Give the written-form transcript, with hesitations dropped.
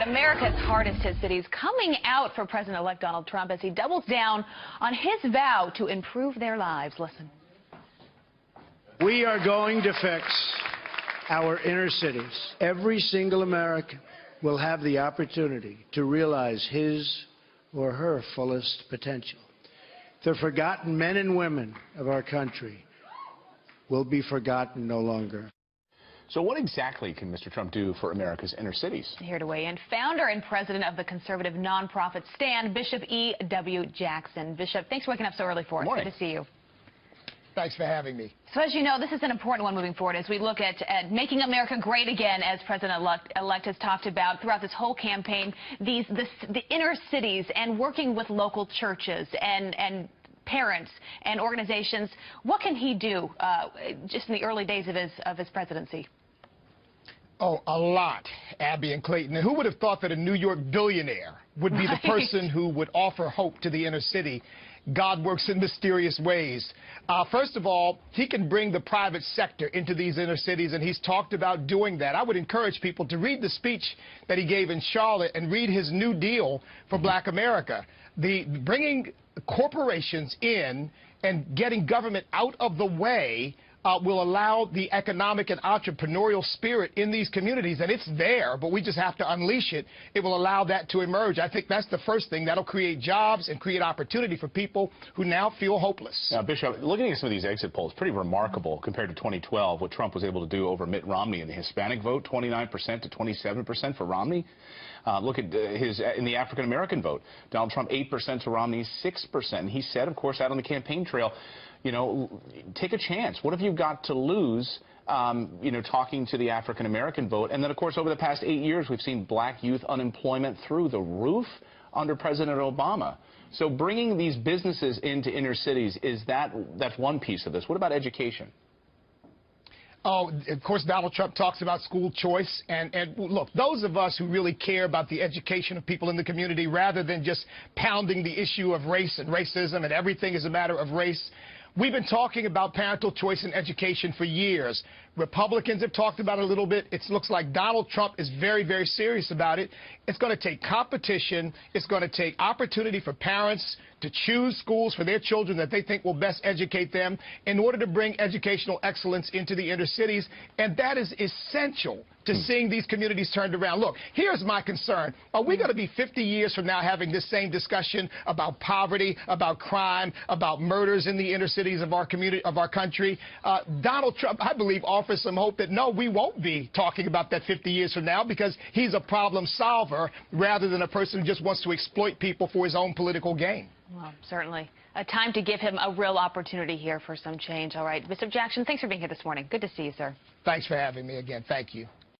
America's hardest hit cities coming out for President-elect Donald Trump as he doubles down on his vow to improve their lives. Listen. We are going to fix our inner cities. Every single American will have the opportunity to realize his or her fullest potential. The forgotten men and women of our country will be forgotten no longer. So what exactly can Mr. Trump do for America's inner cities? Here to weigh in, founder and president of the conservative nonprofit Stand, Bishop E.W. Jackson. Bishop, thanks for waking up so early for us. Good to see you. Thanks for having me. So as you know, this is an important one moving forward as we look at making America great again, as President-elect has talked about throughout this whole campaign, the inner cities and working with local churches and parents and organizations. What can he do just in the early days of his presidency? Oh, a lot, Abby and Clayton. And who would have thought that a New York billionaire would be the person who would offer hope to the inner city? God works in mysterious ways. First of all, he can bring the private sector into these inner cities, and he's talked about doing that. I would encourage people to read the speech that he gave in Charlotte and read his New Deal for Black America. Bringing corporations in and getting government out of the way will allow the economic and entrepreneurial spirit in these communities, and it's there, but we just have to unleash it. It will allow that to emerge. I think that's the first thing. That'll create jobs and create opportunity for people who now feel hopeless. Now, Bishop, looking at some of these exit polls, pretty remarkable compared to 2012, what Trump was able to do over Mitt Romney in the Hispanic vote, 29% to 27% for Romney. Look at in the African-American vote, Donald Trump 8% to Romney 6%. And he said, of course, out on the campaign trail, you know, take a chance. What have you got to lose, you know, talking to the African-American vote? And then, of course, over the past 8 years, we've seen black youth unemployment through the roof under President Obama. So bringing these businesses into inner cities, that's one piece of this. What about education? Oh, of course, Donald Trump talks about school choice. And look, those of us who really care about the education of people in the community, rather than just pounding the issue of race and racism and everything is a matter of race, we've been talking about parental choice in education for years. Republicans have talked about it a little bit. It looks like Donald Trump is very, very serious about it. It's going to take competition. It's going to take opportunity for parents to choose schools for their children that they think will best educate them in order to bring educational excellence into the inner cities. And that is essential to seeing these communities turned around. Look, here's my concern. Are we going to be 50 years from now having this same discussion about poverty, about crime, about murders in the inner cities of our community, of our country? Donald Trump, I believe, offers some hope that, no, we won't be talking about that 50 years from now, because he's a problem solver rather than a person who just wants to exploit people for his own political gain. Well, certainly. A time to give him a real opportunity here for some change. All right. Bishop Jackson, thanks for being here this morning. Good to see you, sir. Thanks for having me again. Thank you.